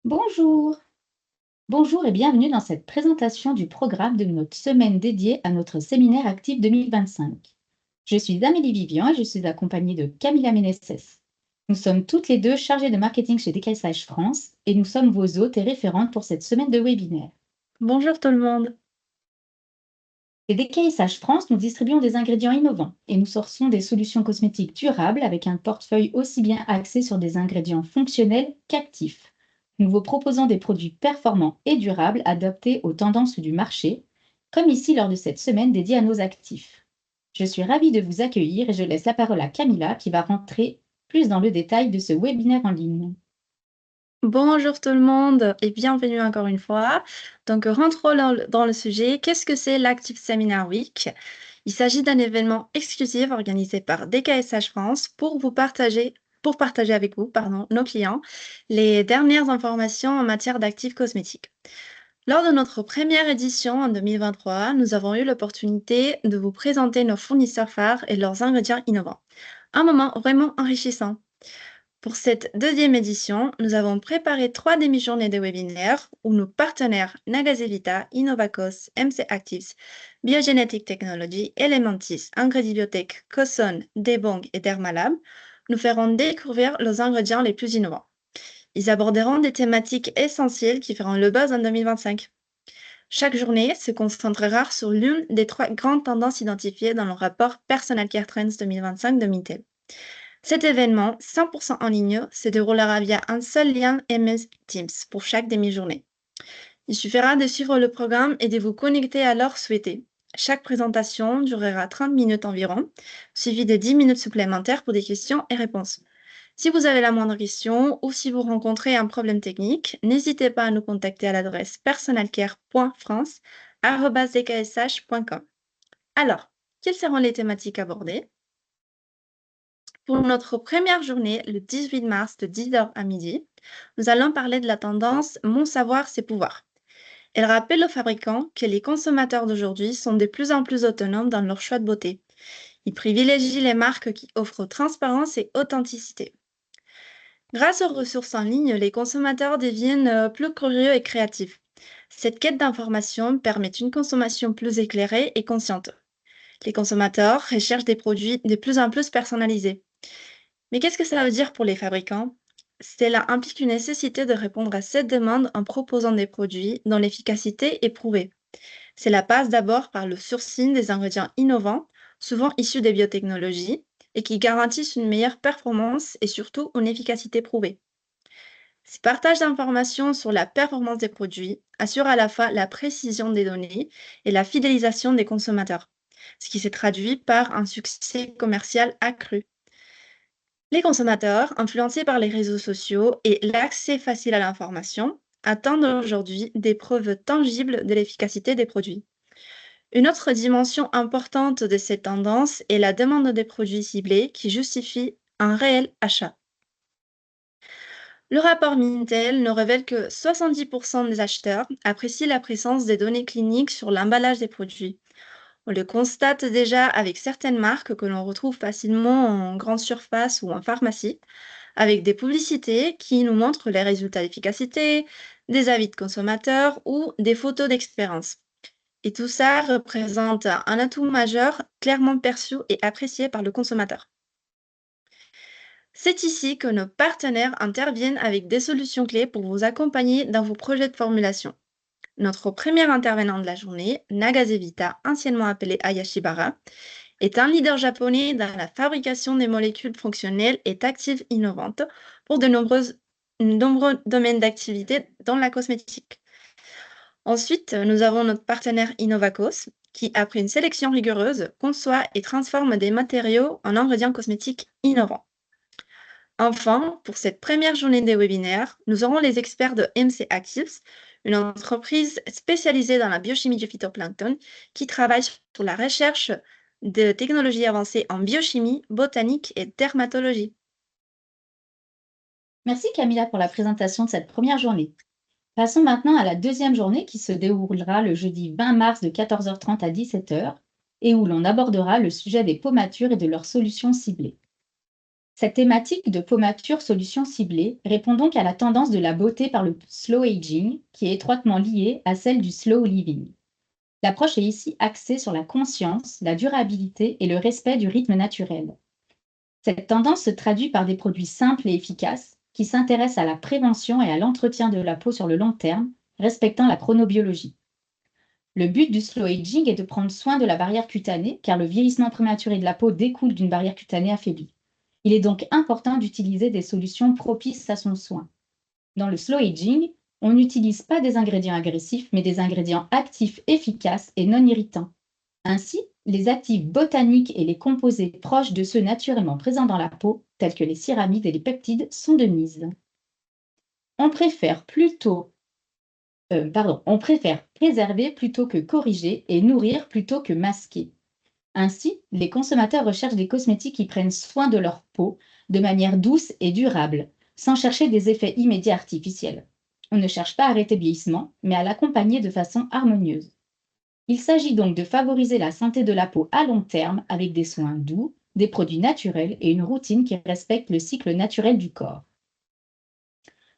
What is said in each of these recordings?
Bonjour, bonjour et bienvenue dans cette présentation du programme de notre semaine dédiée à notre séminaire actif 2025. Je suis Amélie Vivian et je suis accompagnée de Camilla Meneses. Nous sommes toutes les deux chargées de marketing chez DKSH France et nous sommes vos hôtes et référentes pour cette semaine de webinaire. Bonjour tout le monde. Chez DKSH France, nous distribuons des ingrédients innovants et nous sourçons des solutions cosmétiques durables avec un portefeuille aussi bien axé sur des ingrédients fonctionnels qu'actifs. Nous vous proposons des produits performants et durables adaptés aux tendances du marché, comme ici lors de cette semaine dédiée à nos actifs. Je suis ravie de vous accueillir et je laisse la parole à Camilla qui va rentrer plus dans le détail de ce webinaire en ligne. Bonjour tout le monde et bienvenue encore une fois. Donc rentrons dans le sujet. Qu'est-ce que c'est l'Active Seminar Week? Il s'agit d'un événement exclusif organisé par DKSH France pour partager avec vous, nos clients, les dernières informations en matière d'actifs cosmétiques. Lors de notre première édition en 2023, nous avons eu l'opportunité de vous présenter nos fournisseurs phares et leurs ingrédients innovants. Un moment vraiment enrichissant. Pour cette deuxième édition, nous avons préparé 3 demi-journées de webinaires où nos partenaires Nagazevita, Innovacos, MC Actives, Biogenetic Technology, Elementis, Biotech, Coson, Debong et Dermalab nous feront découvrir leurs ingrédients les plus innovants. Ils aborderont des thématiques essentielles qui feront le buzz en 2025. Chaque journée se concentrera sur l'une des 3 grandes tendances identifiées dans le rapport Personal Care Trends 2025 de Mintel. Cet événement, 100% en ligne, se déroulera via un seul lien MS Teams pour chaque demi-journée. Il suffira de suivre le programme et de vous connecter à l'heure souhaitée. Chaque présentation durera 30 minutes environ, suivie de 10 minutes supplémentaires pour des questions et réponses. Si vous avez la moindre question ou si vous rencontrez un problème technique, n'hésitez pas à nous contacter à l'adresse personalcare.france@dksh.com. Alors, quelles seront les thématiques abordées? Pour notre première journée, le 18 mars de 10h à midi, nous allons parler de la tendance Mon savoir, c'est pouvoir. Elle rappelle aux fabricants que les consommateurs d'aujourd'hui sont de plus en plus autonomes dans leur choix de beauté. Ils privilégient les marques qui offrent transparence et authenticité. Grâce aux ressources en ligne, les consommateurs deviennent plus curieux et créatifs. Cette quête d'information permet une consommation plus éclairée et consciente. Les consommateurs recherchent des produits de plus en plus personnalisés. Mais qu'est-ce que ça veut dire pour les fabricants? Cela implique une nécessité de répondre à cette demande en proposant des produits dont l'efficacité est prouvée. Cela passe d'abord par le sourcing des ingrédients innovants, souvent issus des biotechnologies, et qui garantissent une meilleure performance et surtout une efficacité prouvée. Ce partage d'informations sur la performance des produits assure à la fois la précision des données et la fidélisation des consommateurs, ce qui s'est traduit par un succès commercial accru. Les consommateurs, influencés par les réseaux sociaux et l'accès facile à l'information, attendent aujourd'hui des preuves tangibles de l'efficacité des produits. Une autre dimension importante de cette tendance est la demande des produits ciblés qui justifie un réel achat. Le rapport Mintel nous révèle que 70% des acheteurs apprécient la présence des données cliniques sur l'emballage des produits. On le constate déjà avec certaines marques que l'on retrouve facilement en grande surface ou en pharmacie, avec des publicités qui nous montrent les résultats d'efficacité, des avis de consommateurs ou des photos d'expérience. Et tout ça représente un atout majeur clairement perçu et apprécié par le consommateur. C'est ici que nos partenaires interviennent avec des solutions clés pour vous accompagner dans vos projets de formulation. Notre premier intervenant de la journée, Nagazevita, anciennement appelé Ayashibara, est un leader japonais dans la fabrication des molécules fonctionnelles et actives innovantes pour de nombreux domaines d'activité dans la cosmétique. Ensuite, nous avons notre partenaire Innovacos, qui, après une sélection rigoureuse, conçoit et transforme des matériaux en ingrédients cosmétiques innovants. Enfin, pour cette première journée des webinaires, nous aurons les experts de MC Actives, une entreprise spécialisée dans la biochimie du phytoplancton qui travaille sur la recherche de technologies avancées en biochimie, botanique et dermatologie. Merci Camilla pour la présentation de cette première journée. Passons maintenant à la deuxième journée qui se déroulera le jeudi 20 mars de 14h30 à 17h et où l'on abordera le sujet des peaux matures et de leurs solutions ciblées. Cette thématique de peau mature solution ciblée répond donc à la tendance de la beauté par le slow aging, qui est étroitement liée à celle du slow living. L'approche est ici axée sur la conscience, la durabilité et le respect du rythme naturel. Cette tendance se traduit par des produits simples et efficaces qui s'intéressent à la prévention et à l'entretien de la peau sur le long terme, respectant la chronobiologie. Le but du slow aging est de prendre soin de la barrière cutanée, car le vieillissement prématuré de la peau découle d'une barrière cutanée affaiblie. Il est donc important d'utiliser des solutions propices à son soin. Dans le slow aging, on n'utilise pas des ingrédients agressifs, mais des ingrédients actifs efficaces et non irritants. Ainsi, les actifs botaniques et les composés proches de ceux naturellement présents dans la peau, tels que les céramides et les peptides, sont de mise. On préfère préserver plutôt que corriger et nourrir plutôt que masquer. Ainsi, les consommateurs recherchent des cosmétiques qui prennent soin de leur peau de manière douce et durable, sans chercher des effets immédiats artificiels. On ne cherche pas à arrêter le vieillissement, mais à l'accompagner de façon harmonieuse. Il s'agit donc de favoriser la santé de la peau à long terme avec des soins doux, des produits naturels et une routine qui respecte le cycle naturel du corps.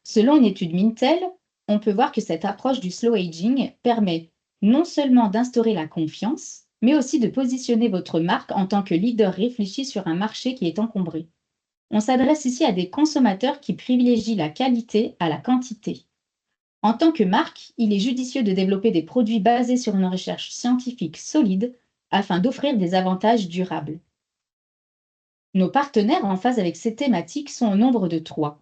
Selon une étude Mintel, on peut voir que cette approche du slow aging permet non seulement d'instaurer la confiance, mais aussi de positionner votre marque en tant que leader réfléchi sur un marché qui est encombré. On s'adresse ici à des consommateurs qui privilégient la qualité à la quantité. En tant que marque, il est judicieux de développer des produits basés sur une recherche scientifique solide afin d'offrir des avantages durables. Nos partenaires en phase avec ces thématiques sont au nombre de 3.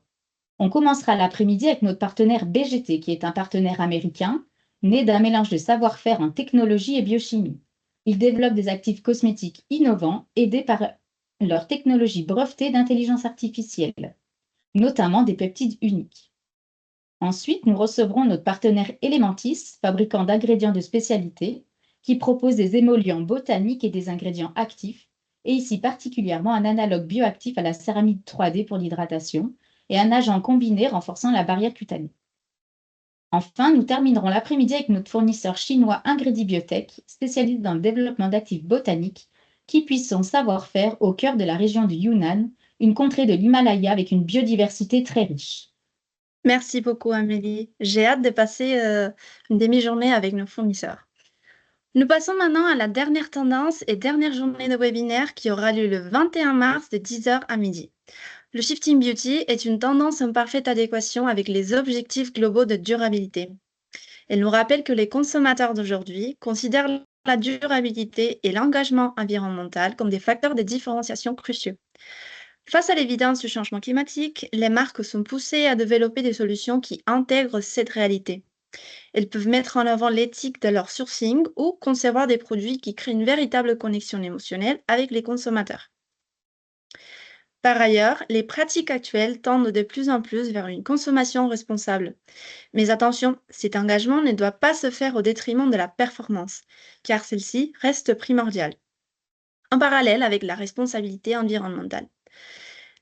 On commencera l'après-midi avec notre partenaire BGT, qui est un partenaire américain, né d'un mélange de savoir-faire en technologie et biochimie. Ils développent des actifs cosmétiques innovants, aidés par leur technologie brevetée d'intelligence artificielle, notamment des peptides uniques. Ensuite, nous recevrons notre partenaire Elementis, fabricant d'ingrédients de spécialité, qui propose des émollients botaniques et des ingrédients actifs, et ici particulièrement un analogue bioactif à la céramide 3D pour l'hydratation et un agent combiné renforçant la barrière cutanée. Enfin, nous terminerons l'après-midi avec notre fournisseur chinois Ingredi Biotech, spécialisé dans le développement d'actifs botaniques, qui puise son savoir-faire au cœur de la région du Yunnan, une contrée de l'Himalaya avec une biodiversité très riche. Merci beaucoup, Amélie. J'ai hâte de passer une demi-journée avec nos fournisseurs. Nous passons maintenant à la dernière tendance et dernière journée de webinaire qui aura lieu le 21 mars de 10h à midi. Le Shifting Beauty est une tendance en parfaite adéquation avec les objectifs globaux de durabilité. Elle nous rappelle que les consommateurs d'aujourd'hui considèrent la durabilité et l'engagement environnemental comme des facteurs de différenciation cruciaux. Face à l'évidence du changement climatique, les marques sont poussées à développer des solutions qui intègrent cette réalité. Elles peuvent mettre en avant l'éthique de leur sourcing ou concevoir des produits qui créent une véritable connexion émotionnelle avec les consommateurs. Par ailleurs, les pratiques actuelles tendent de plus en plus vers une consommation responsable. Mais attention, cet engagement ne doit pas se faire au détriment de la performance, car celle-ci reste primordiale, en parallèle avec la responsabilité environnementale.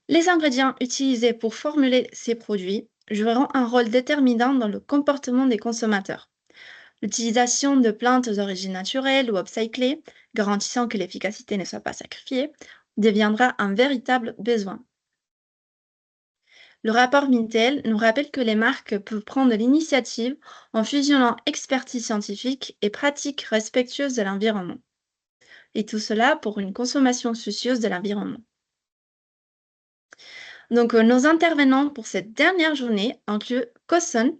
Les ingrédients utilisés pour formuler ces produits joueront un rôle déterminant dans le comportement des consommateurs. L'utilisation de plantes d'origine naturelle ou upcyclées, garantissant que l'efficacité ne soit pas sacrifiée, deviendra un véritable besoin. Le rapport Mintel nous rappelle que les marques peuvent prendre l'initiative en fusionnant expertise scientifique et pratiques respectueuses de l'environnement. Et tout cela pour une consommation soucieuse de l'environnement. Donc, nos intervenants pour cette dernière journée incluent Cosson,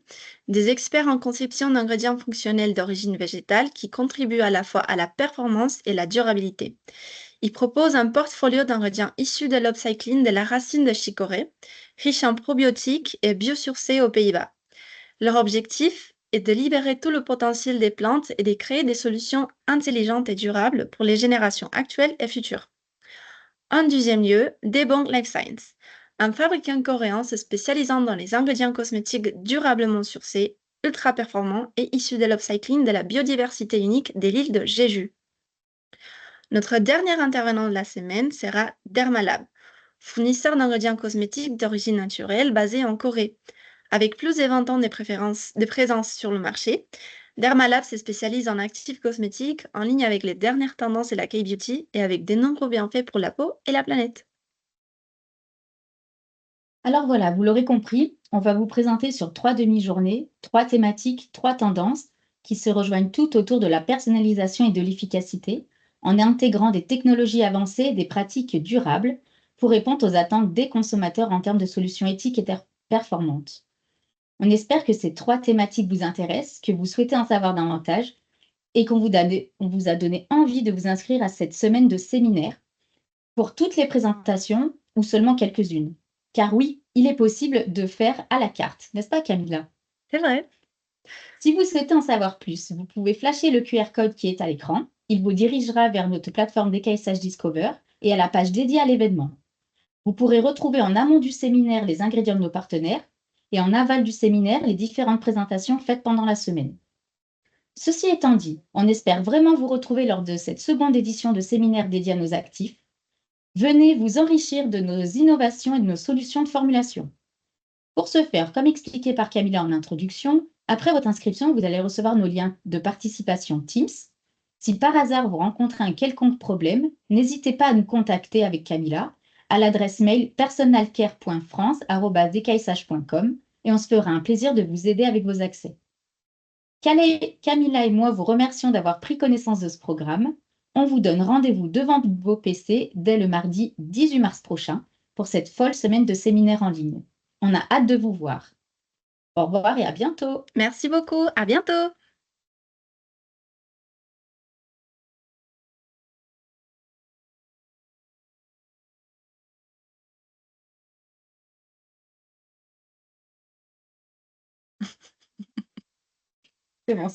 des experts en conception d'ingrédients fonctionnels d'origine végétale qui contribuent à la fois à la performance et la durabilité. Ils proposent un portfolio d'ingrédients issus de l'upcycling de la racine de chicorée, riche en probiotiques et biosourcés aux Pays-Bas. Leur objectif est de libérer tout le potentiel des plantes et de créer des solutions intelligentes et durables pour les générations actuelles et futures. En deuxième lieu, Daebong Life Science, un fabricant coréen se spécialisant dans les ingrédients cosmétiques durablement sourcés, ultra performants et issus de l'upcycling de la biodiversité unique de l'île de Jeju. Notre dernier intervenant de la semaine sera Dermalab, fournisseur d'ingrédients cosmétiques d'origine naturelle basé en Corée. Avec plus de 20 ans de présence sur le marché, Dermalab se spécialise en actifs cosmétiques en ligne avec les dernières tendances et la K-beauty et avec de nombreux bienfaits pour la peau et la planète. Alors voilà, vous l'aurez compris, on va vous présenter sur 3 demi-journées, 3 thématiques, 3 tendances qui se rejoignent toutes autour de la personnalisation et de l'efficacité, en intégrant des technologies avancées et des pratiques durables pour répondre aux attentes des consommateurs en termes de solutions éthiques et performantes. On espère que ces 3 thématiques vous intéressent, que vous souhaitez en savoir davantage et on vous a donné envie de vous inscrire à cette semaine de séminaire pour toutes les présentations ou seulement quelques-unes. Car oui, il est possible de faire à la carte, n'est-ce pas Camilla? C'est vrai. Si vous souhaitez en savoir plus, vous pouvez flasher le QR code qui est à l'écran. Il vous dirigera vers notre plateforme DKSH Discover et à la page dédiée à l'événement. Vous pourrez retrouver en amont du séminaire les ingrédients de nos partenaires et en aval du séminaire les différentes présentations faites pendant la semaine. Ceci étant dit, on espère vraiment vous retrouver lors de cette seconde édition de séminaire dédié à nos actifs. Venez vous enrichir de nos innovations et de nos solutions de formulation. Pour ce faire, comme expliqué par Camilla en introduction, après votre inscription, vous allez recevoir nos liens de participation Teams. Si par hasard vous rencontrez un quelconque problème, n'hésitez pas à nous contacter avec Camilla à l'adresse mail personalcare.france@dksh.com et on se fera un plaisir de vous aider avec vos accès. Camilla et moi vous remercions d'avoir pris connaissance de ce programme. On vous donne rendez-vous devant vos PC dès le mardi 18 mars prochain pour cette folle semaine de séminaire en ligne. On a hâte de vous voir. Au revoir et à bientôt. Merci beaucoup. À bientôt. C'est bon.